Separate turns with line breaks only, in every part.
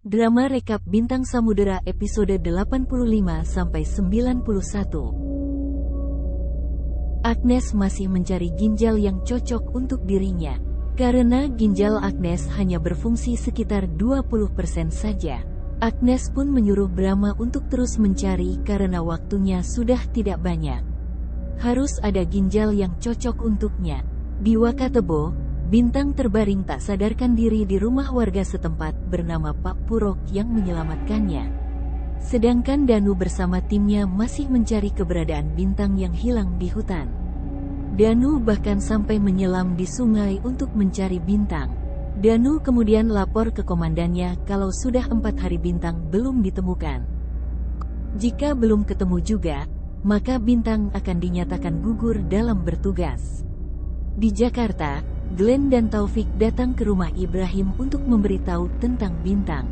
Drama rekap Bintang Samudera episode 85-91. Agnes masih mencari ginjal yang cocok untuk dirinya. Karena ginjal Agnes hanya berfungsi sekitar 20% saja. Agnes pun menyuruh Brahma untuk terus mencari karena waktunya sudah tidak banyak. Harus ada ginjal yang cocok untuknya. Di Wakatebo, Bintang terbaring tak sadarkan diri di rumah warga setempat bernama Pak Purok yang menyelamatkannya. Sedangkan Danu bersama timnya masih mencari keberadaan Bintang yang hilang di hutan. Danu bahkan sampai menyelam di sungai untuk mencari Bintang. Danu kemudian lapor ke komandannya kalau sudah 4 hari Bintang belum ditemukan. Jika belum ketemu juga, maka Bintang akan dinyatakan gugur dalam bertugas. Di Jakarta, Glenn dan Taufik datang ke rumah Ibrahim untuk memberitahu tentang Bintang.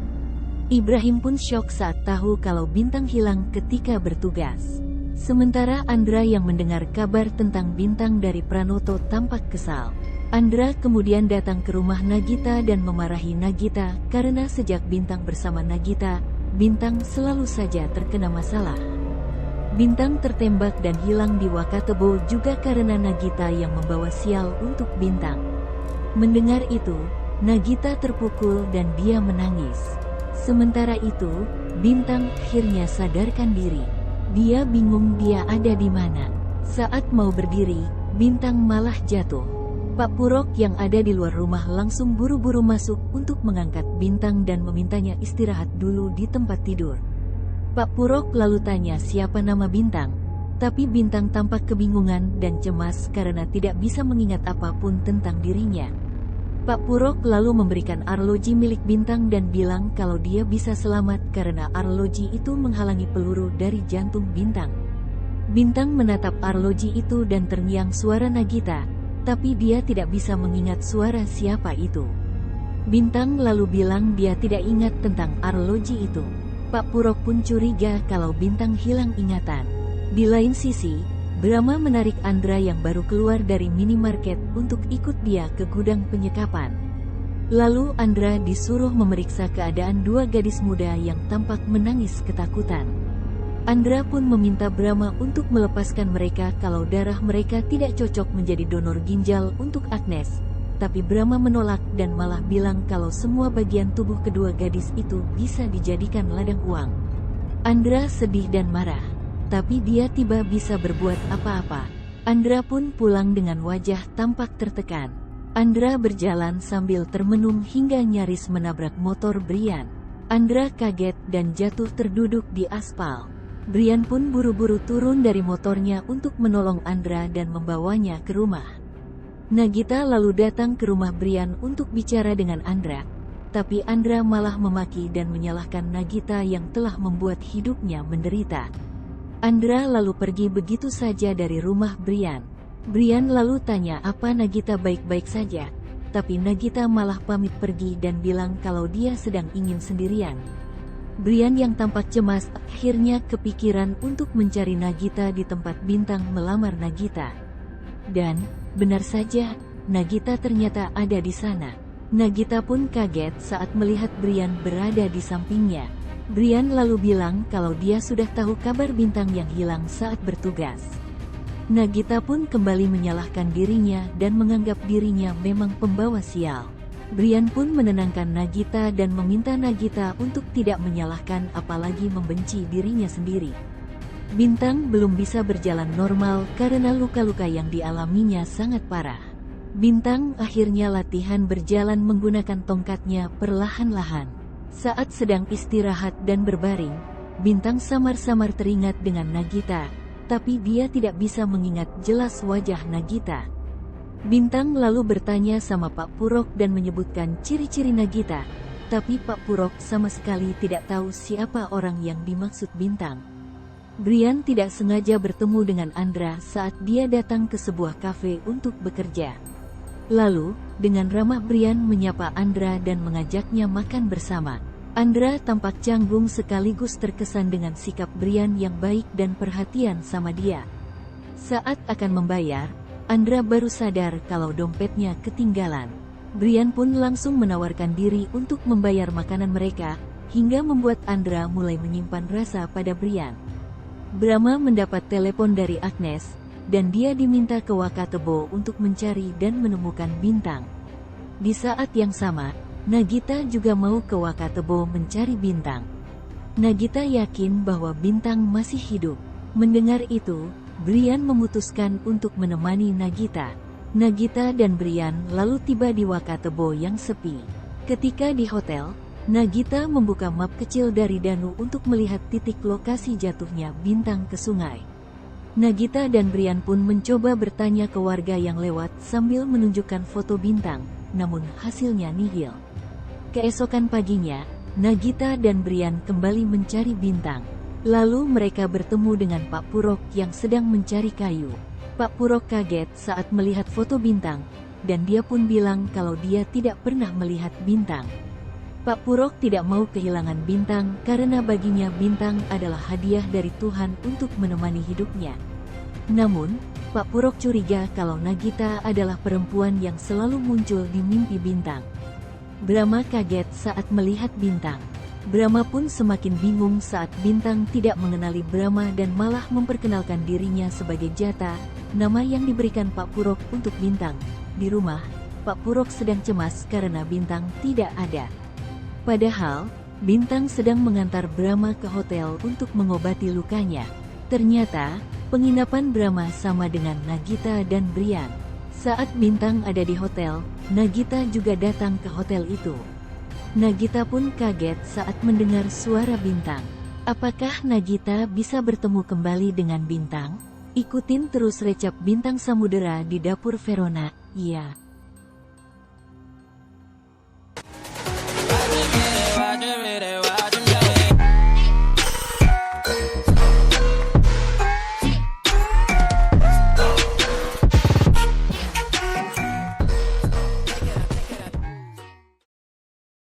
Ibrahim pun syok saat tahu kalau Bintang hilang ketika bertugas. Sementara Andra yang mendengar kabar tentang Bintang dari Pranoto tampak kesal. Andra kemudian datang ke rumah Nagita dan memarahi Nagita karena sejak Bintang bersama Nagita, Bintang selalu saja terkena masalah. Bintang tertembak dan hilang di Wakatebo juga karena Nagita yang membawa sial untuk Bintang. Mendengar itu, Nagita terpukul dan dia menangis. Sementara itu, Bintang akhirnya sadarkan diri. Dia bingung dia ada di mana. Saat mau berdiri, Bintang malah jatuh. Pak Purok yang ada di luar rumah langsung buru-buru masuk untuk mengangkat Bintang dan memintanya istirahat dulu di tempat tidur. Pak Purok lalu tanya siapa nama Bintang, tapi Bintang tampak kebingungan dan cemas karena tidak bisa mengingat apapun tentang dirinya. Pak Purok lalu memberikan arloji milik Bintang dan bilang kalau dia bisa selamat karena arloji itu menghalangi peluru dari jantung Bintang. Bintang menatap arloji itu dan terngiang suara Nagita, tapi dia tidak bisa mengingat suara siapa itu. Bintang lalu bilang dia tidak ingat tentang arloji itu. Pak Purok pun curiga kalau Bintang hilang ingatan. Di lain sisi, Brahma menarik Andra yang baru keluar dari minimarket untuk ikut dia ke gudang penyekapan. Lalu Andra disuruh memeriksa keadaan 2 gadis muda yang tampak menangis ketakutan. Andra pun meminta Brahma untuk melepaskan mereka kalau darah mereka tidak cocok menjadi donor ginjal untuk Agnes. Tapi Brahma menolak dan malah bilang kalau semua bagian tubuh kedua gadis itu bisa dijadikan ladang uang. Andra sedih dan marah, tapi dia tidak bisa berbuat apa-apa. Andra pun pulang dengan wajah tampak tertekan. Andra berjalan sambil termenung hingga nyaris menabrak motor Brian. Andra kaget dan jatuh terduduk di aspal. Brian pun buru-buru turun dari motornya untuk menolong Andra dan membawanya ke rumah. Nagita lalu datang ke rumah Brian untuk bicara dengan Andra, tapi Andra malah memaki dan menyalahkan Nagita yang telah membuat hidupnya menderita. Andra lalu pergi begitu saja dari rumah Brian. Brian lalu tanya apa Nagita baik-baik saja, tapi Nagita malah pamit pergi dan bilang kalau dia sedang ingin sendirian. Brian yang tampak cemas akhirnya kepikiran untuk mencari Nagita di tempat Bintang melamar Nagita. Dan benar saja, Nagita ternyata ada di sana. Nagita pun kaget saat melihat Brian berada di sampingnya. Brian lalu bilang kalau dia sudah tahu kabar Bintang yang hilang saat bertugas. Nagita pun kembali menyalahkan dirinya dan menganggap dirinya memang pembawa sial. Brian pun menenangkan Nagita dan meminta Nagita untuk tidak menyalahkan apalagi membenci dirinya sendiri. Bintang belum bisa berjalan normal karena luka-luka yang dialaminya sangat parah. Bintang akhirnya latihan berjalan menggunakan tongkatnya perlahan-lahan. Saat sedang istirahat dan berbaring, Bintang samar-samar teringat dengan Nagita, tapi dia tidak bisa mengingat jelas wajah Nagita. Bintang lalu bertanya sama Pak Purok dan menyebutkan ciri-ciri Nagita, tapi Pak Purok sama sekali tidak tahu siapa orang yang dimaksud Bintang. Brian tidak sengaja bertemu dengan Andra saat dia datang ke sebuah kafe untuk bekerja. Lalu, dengan ramah Brian menyapa Andra dan mengajaknya makan bersama. Andra tampak canggung sekaligus terkesan dengan sikap Brian yang baik dan perhatian sama dia. Saat akan membayar, Andra baru sadar kalau dompetnya ketinggalan. Brian pun langsung menawarkan diri untuk membayar makanan mereka, hingga membuat Andra mulai menyimpan rasa pada Brian. Brahma mendapat telepon dari Agnes, dan dia diminta ke Wakatebo untuk mencari dan menemukan bintang. Di saat yang sama, Nagita juga mau ke Wakatebo mencari bintang. Nagita yakin bahwa bintang masih hidup. Mendengar itu, Brian memutuskan untuk menemani Nagita. Nagita dan Brian lalu tiba di Wakatebo yang sepi. Ketika di hotel, Nagita membuka map kecil dari Danu untuk melihat titik lokasi jatuhnya bintang ke sungai. Nagita dan Brian pun mencoba bertanya ke warga yang lewat sambil menunjukkan foto bintang, namun hasilnya nihil. Keesokan paginya, Nagita dan Brian kembali mencari bintang. Lalu mereka bertemu dengan Pak Purok yang sedang mencari kayu. Pak Purok kaget saat melihat foto bintang, dan dia pun bilang kalau dia tidak pernah melihat bintang. Pak Purok tidak mau kehilangan bintang karena baginya bintang adalah hadiah dari Tuhan untuk menemani hidupnya. Namun, Pak Purok curiga kalau Nagita adalah perempuan yang selalu muncul di mimpi bintang. Brahma kaget saat melihat bintang. Brahma pun semakin bingung saat bintang tidak mengenali Brahma dan malah memperkenalkan dirinya sebagai Jata, nama yang diberikan Pak Purok untuk bintang. Di rumah, Pak Purok sedang cemas karena bintang tidak ada. Padahal, bintang sedang mengantar Brahma ke hotel untuk mengobati lukanya. Ternyata, penginapan Brahma sama dengan Nagita dan Brian. Saat bintang ada di hotel, Nagita juga datang ke hotel itu. Nagita pun kaget saat mendengar suara bintang. Apakah Nagita bisa bertemu kembali dengan bintang? Ikutin terus Recap Bintang Samudera di Dapur Verona, ya.